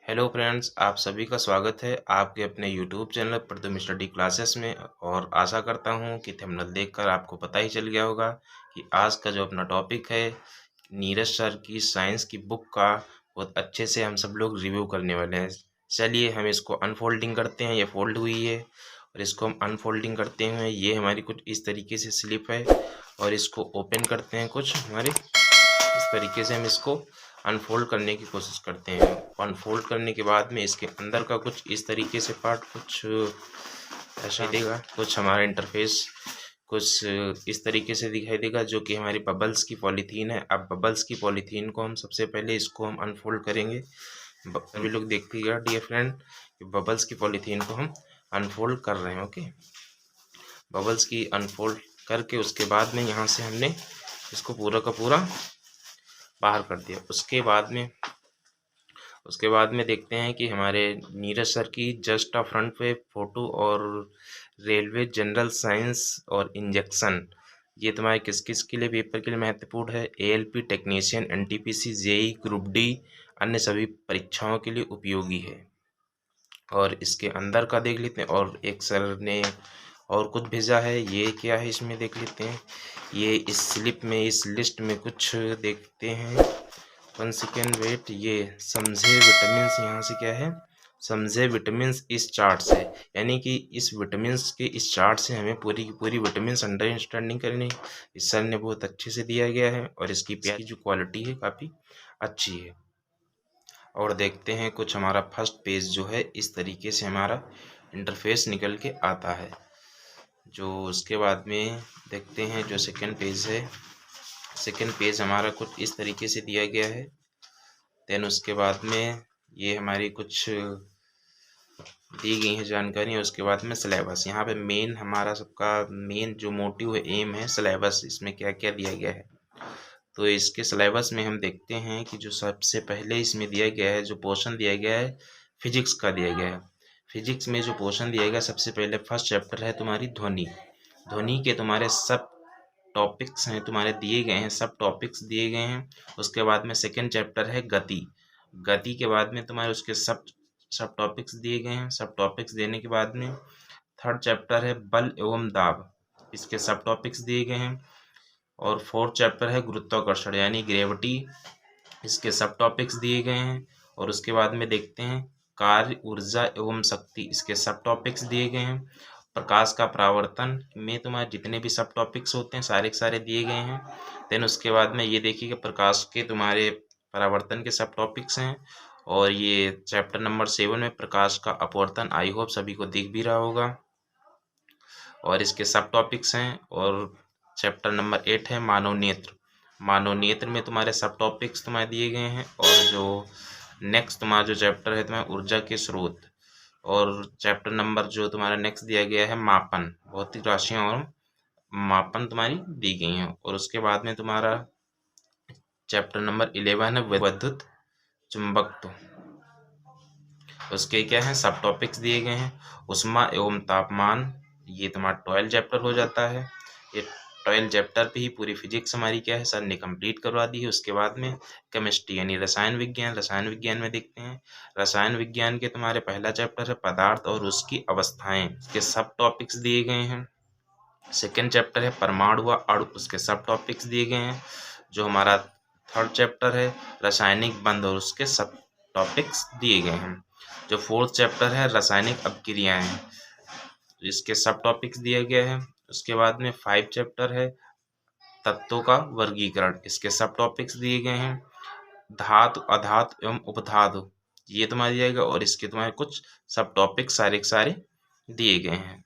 Hello friends, आप सभी का स्वागत है आपके अपने यूट्यूब चैनल प्रथम स्टडी क्लासेस में। और आशा करता हूं कि थंबनेल देखकर आपको पता ही चल गया होगा कि आज का जो अपना टॉपिक है नीरज सर की साइंस की बुक का बहुत अच्छे से हम सब लोग रिव्यू करने वाले हैं। चलिए हम इसको अनफोल्डिंग करते हैं। ये फोल्ड हुई है और इसको हम अनफोल्डिंग करते हुए ये हमारी कुछ इस तरीके से स्लिप है और इसको ओपन करते हैं। कुछ हमारे इस तरीके से हम इसको अनफोल्ड करने की कोशिश करते हैं। अनफोल्ड करने के बाद में इसके अंदर का कुछ इस तरीके से पार्ट कुछ ऐसा देगा, कुछ हमारा इंटरफेस कुछ इस तरीके से दिखाई देगा, जो कि हमारी बबल्स की पॉलीथीन है। अब बबल्स की पॉलीथीन को हम सबसे पहले इसको हम अनफोल्ड करेंगे। सभी लोग देखिएगा डियर फ्रेंड, बबल्स की पॉलीथीन को हम अनफोल्ड कर रहे हैं। ओके, बबल्स की अनफोल्ड करके उसके बाद में यहाँ से हमने इसको पूरा का पूरा बाहर कर दिया। उसके बाद में देखते हैं कि हमारे नीरज सर की जस्ट अ फ्रंट पे फोटो और रेलवे जनरल साइंस और इंजेक्शन, ये तुम्हारे किस किस के लिए पेपर के लिए महत्वपूर्ण है। ALP technician, NTPC, JE, group D, अन्य सभी परीक्षाओं के लिए उपयोगी है। और इसके अंदर का देख लेते हैं। और एक सर ने और कुछ भेजा है, ये क्या है इसमें देख लेते हैं। ये इस स्लिप में, इस लिस्ट में कुछ देखते हैं। 1 सेकेंड वेट। ये समझे विटामिन, यहाँ से क्या है, समझे विटामिन इस चार्ट से, यानी कि इस विटामिन के इस चार्ट से हमें पूरी की पूरी विटामिन अंडरस्टैंडिंग करनी। इस सर ने बहुत अच्छे से दिया गया है और इसकी प्यारी जो क्वालिटी है काफ़ी अच्छी है। और देखते हैं कुछ हमारा फर्स्ट पेज जो है इस तरीके से हमारा इंटरफेस निकल के आता है। जो उसके बाद में देखते हैं जो सेकंड पेज है, सेकंड पेज हमारा कुछ इस तरीके से दिया गया है। देन उसके बाद में ये हमारी कुछ दी गई है जानकारी। उसके बाद में सिलेबस, यहाँ पे मेन हमारा सबका मेन जो मोटिव है, एम है सिलेबस, इसमें क्या क्या दिया गया है। तो इसके सिलेबस में हम देखते हैं कि जो सबसे पहले इसमें दिया गया है, जो पोर्शन दिया गया है फिजिक्स का दिया गया है। फिजिक्स में जो पोर्शन दिया गया सबसे पहले फर्स्ट चैप्टर है तुम्हारी ध्वनि। ध्वनि के तुम्हारे सब टॉपिक्स हैं तुम्हारे दिए गए हैं, सब टॉपिक्स दिए गए हैं। उसके बाद में सेकंड चैप्टर है गति। गति के बाद में तुम्हारे उसके सब सब टॉपिक्स दिए गए हैं। सब टॉपिक्स देने के बाद में थर्ड चैप्टर है बल एवं दाब, इसके सब टॉपिक्स दिए गए हैं। और फोर्थ चैप्टर है गुरुत्वाकर्षण यानी ग्रेविटी, इसके सब टॉपिक्स दिए गए हैं। और उसके बाद में देखते हैं कार्य, ऊर्जा एवं शक्ति, इसके सब टॉपिक्स दिए गए हैं। प्रकाश का परावर्तन में तुम्हारे जितने भी सब टॉपिक्स होते हैं सारे के सारे दिए गए हैं। देन उसके बाद में ये देखिए कि प्रकाश के तुम्हारे परावर्तन के सब टॉपिक्स हैं। और ये चैप्टर नंबर 7 में प्रकाश का अपवर्तन, आई होप सभी को दिख भी रहा होगा, और इसके सब टॉपिक्स हैं। और चैप्टर नंबर 8 है मानव नेत्र। मानव नेत्र में तुम्हारे सब टॉपिक्स तुम्हारे दिए गए हैं। और जो नेक्स्ट तुम्हारा जो चैप्टर है तुम्हारे ऊर्जा के स्रोत। और चैप्टर नंबर जो तुम्हारा नेक्स्ट दिया गया है मापन, भौतिक राशियां और मापन तुम्हारी दी गई हैं। और उसके बाद में तुम्हारा चैप्टर नंबर 11 है विद्युत चुंबकत्व, उसके क्या है सब टॉपिक्स दिए गए हैं। ऊष्मा एवं तापमान, ये तुम्हारा 12 चैप्टर हो जाता है। ये 12 चैप्टर पे ही पूरी फिजिक्स हमारी क्या है सर ने कंप्लीट करवा दी है। उसके बाद में केमिस्ट्री यानी रसायन विज्ञान। रसायन विज्ञान में देखते हैं, रसायन विज्ञान के तुम्हारे पहला चैप्टर है पदार्थ और उसकी अवस्थाएं, इसके सब टॉपिक्स दिए गए हैं। सेकेंड चैप्टर है परमाणु व अणु, उसके सब टॉपिक्स दिए गए हैं। जो हमारा थर्ड चैप्टर है रासायनिक बंध और उसके सब टॉपिक्स दिए गए हैं। जो फोर्थ चैप्टर है रासायनिक अपक्रियाएं, इसके सब टॉपिक्स दिया गया है। उसके बाद में 5 चैप्टर है तत्वों का वर्गीकरण, इसके सब टॉपिक्स दिए गए हैं। धातु, अधातु एवं उपधातु, ये तुम्हारा दिया गया और इसके तुम्हारे कुछ सब टॉपिक्स सारे के सारे दिए गए हैं।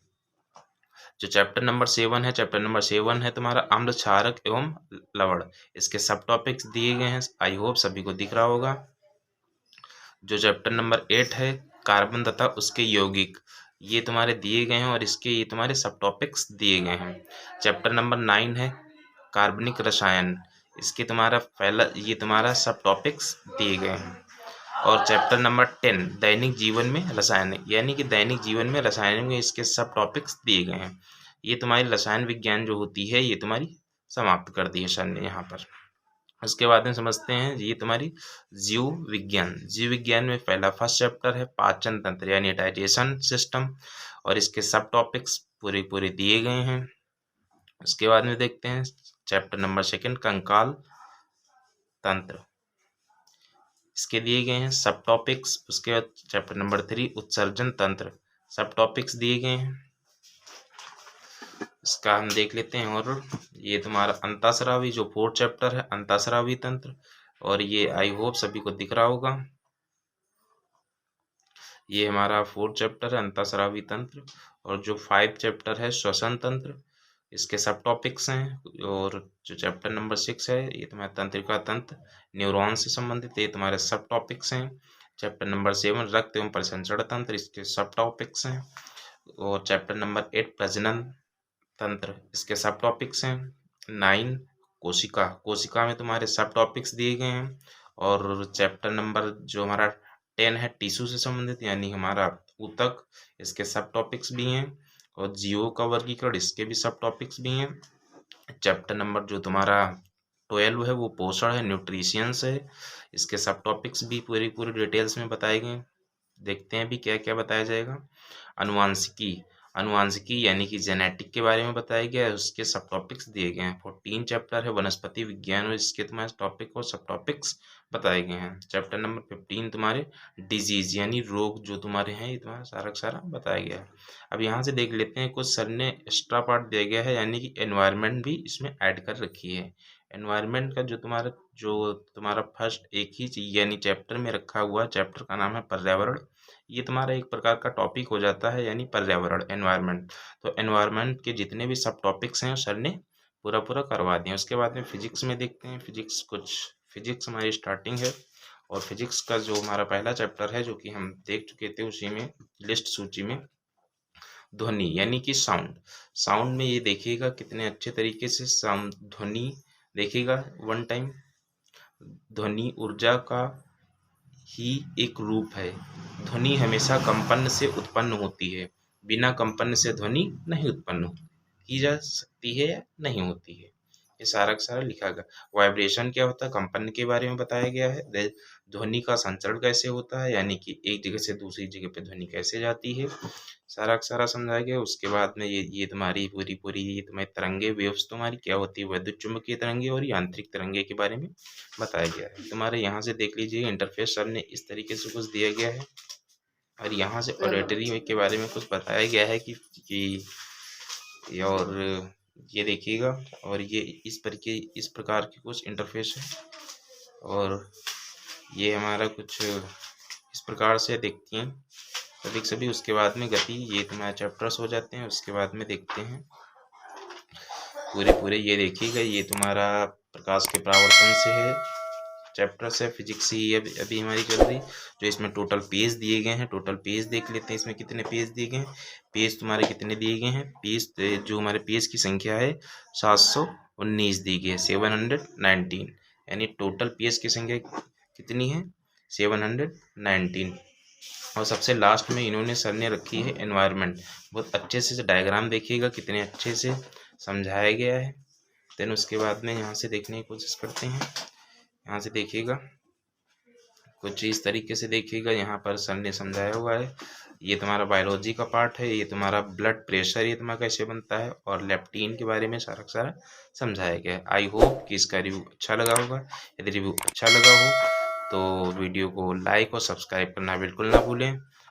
जो चैप्टर नंबर 7 है, चैप्टर नंबर 7 है तुम्हारा अम्ल, क्षारक एवं लवण, इसके सब टॉपिक्स दिए गए हैं। आई होप सभी को दिख रहा होगा। जो चैप्टर नंबर 8 है कार्बन तथा उसके यौगिक, ये तुम्हारे दिए गए हैं और इसके ये तुम्हारे सब टॉपिक्स दिए गए हैं। चैप्टर नंबर 9 है कार्बनिक रसायन, इसके तुम्हारा पहला ये तुम्हारा सब टॉपिक्स दिए गए हैं। और चैप्टर नंबर 10 दैनिक जीवन में रसायन, यानी कि दैनिक जीवन में रसायन में इसके सब टॉपिक्स दिए गए हैं। ये तुम्हारी रसायन विज्ञान जो होती है ये तुम्हारी समाप्त कर दी है सर ने यहाँ पर। उसके बाद में समझते हैं ये तुम्हारी जीव विज्ञान। जीव विज्ञान में पहला फर्स्ट चैप्टर है पाचन तंत्र यानी डाइजेशन सिस्टम, और इसके सब टॉपिक्स पूरे पूरे दिए गए हैं। उसके बाद में देखते हैं चैप्टर नंबर सेकंड कंकाल तंत्र, इसके दिए गए हैं सब टॉपिक्स। उसके बाद चैप्टर नंबर 3 उत्सर्जन तंत्र, सब टॉपिक्स दिए गए हैं, इसका हम देख लेते हैं। और ये तुम्हारा अंतःस्रावी जो 4th चैप्टर है अंतःस्रावी तंत्र, और ये आई होप सभी को दिख रहा होगा। ये हमारा 4th चैप्टर है अंतःस्रावी तंत्र, और जो 5th चैप्टर है श्वसन तंत्र, इसके सब टॉपिक्स हैं। और जो चैप्टर नंबर 6 है ये तुम्हारा तंत्रिका तंत्र न्यूरॉन से संबंधित, ये तुम्हारे सब टॉपिक्स हैं। चैप्टर नंबर 7 रक्त एवं परिसंचरण तंत्र, इसके सब टॉपिक्स हैं। और चैप्टर नंबर 8 प्रजनन तंत्र, इसके सब टॉपिक्स हैं। 9 कोशिका, कोशिका में तुम्हारे सब टॉपिक्स दिए गए हैं। और चैप्टर नंबर जो हमारा 10 है टिश्यू से संबंधित यानी हमारा ऊतक, इसके सब टॉपिक्स भी हैं। और जीवों का वर्गीकरण, इसके भी सब टॉपिक्स भी हैं। चैप्टर नंबर जो तुम्हारा 12 है वो पोषण है न्यूट्रिशियंस है, इसके सब टॉपिक्स भी पूरी पूरी डिटेल्स में बताए गए। देखते हैं भी क्या क्या बताया जाएगा। अनुवांशिकी, अनुवांशिकी यानी कि जेनेटिक के बारे में बताया गया है, उसके सब टॉपिक्स दिए गए हैं। 14 चैप्टर है वनस्पति विज्ञान और इसके तुम्हारे टॉपिक और सब टॉपिक्स बताए गए हैं। चैप्टर नंबर 15 तुम्हारे डिजीज यानी रोग जो तुम्हारे हैं ये तुम्हारा सारा का सारा बताया गया है। अब यहाँ से देख लेते हैं कुछ सर ने एक्स्ट्रा पार्ट दिया गया है यानी कि एनवायरनमेंट भी इसमें ऐड कर रखी है। एनवायरनमेंट का जो तुम्हारा फर्स्ट एक ही चीज यानी चैप्टर में रखा हुआ चैप्टर का नाम है पर्यावरण, ये तुम्हारा एक प्रकार का टॉपिक हो जाता है यानी पर्यावरण एनवायरनमेंट। तो एनवायरनमेंट के जितने भी सब टॉपिक्स हैं सर ने पूरा पूरा करवा दिया। उसके बाद में फिजिक्स में देखते हैं, फिजिक्स हमारी स्टार्टिंग है। और फिजिक्स का जो हमारा पहला चैप्टर है जो कि हम देख चुके थे उसी में लिस्ट सूची में ध्वनि यानी कि साउंड, साउंड में ये देखिएगा कितने अच्छे तरीके से साउंड ध्वनि देखिएगा वन टाइम। ध्वनि ऊर्जा का ही एक रूप है, ध्वनि हमेशा कंपन से उत्पन्न होती है, बिना कंपन से ध्वनि नहीं उत्पन्न की जा सकती है या नहीं होती है। ये सारा का सारा लिखा गया। वाइब्रेशन क्या होता है कंपन के बारे में बताया गया है। ध्वनि का संचरण कैसे होता है यानी कि एक जगह से दूसरी जगह पे ध्वनि कैसे जाती है, सारा का सारा समझाया गया। उसके बाद में ये तुम्हारी पूरी पूरी ये तुम्हारी तरंगे वेव्स तुम्हारी क्या होती है, विद्युत चुम्बकीय तरंगे और यांत्रिक तरंगे के बारे में बताया गया है। तुम्हारे यहाँ से देख लीजिए इंटरफेस सर ने इस तरीके से कुछ दिया गया है। और यहाँ से ऑडिटरी के बारे में कुछ बताया गया है कि और ये देखिएगा। और ये इस प्रकार की कुछ इंटरफेस है। और ये हमारा कुछ इस प्रकार से देखती हैं सभी। उसके बाद में गति, ये तुम्हारे चैप्टर्स हो जाते हैं। उसके बाद में देखते हैं पूरे ये देखिएगा, ये तुम्हारा प्रकाश के परावर्तन से है चैप्टर्स है। फिजिक्स ही अभी हमारी चल रही, जो इसमें टोटल पेज दिए गए हैं। टोटल पेज देख लेते हैं इसमें कितने पेज दिए गए हैं। पेज तुम्हारे कितने दिए गए हैं, पेज जो हमारे पेज की संख्या है 719 दी गई है, 719 यानी टोटल पेज की संख्या कितनी है 719। और सबसे लास्ट में इन्होंने सर ने रखी है एनवायरनमेंट, बहुत अच्छे से डायग्राम देखिएगा कितने अच्छे से समझाया गया है। देन उसके बाद में यहाँ से देखने की कोशिश करते हैं। यहाँ से देखिएगा कुछ इस तरीके से देखिएगा, यहाँ पर सर ने समझाया हुआ है। ये तुम्हारा बायोलॉजी का पार्ट है, ये तुम्हारा ब्लड प्रेशर ये तुम्हारा कैसे बनता है और लेप्टिन के बारे में सारा सारा समझाया गया है। आई होप कि इसका रिव्यू अच्छा लगा होगा। यदि रिव्यू अच्छा लगा हो तो वीडियो को लाइक और सब्सक्राइब करना बिल्कुल ना भूलें।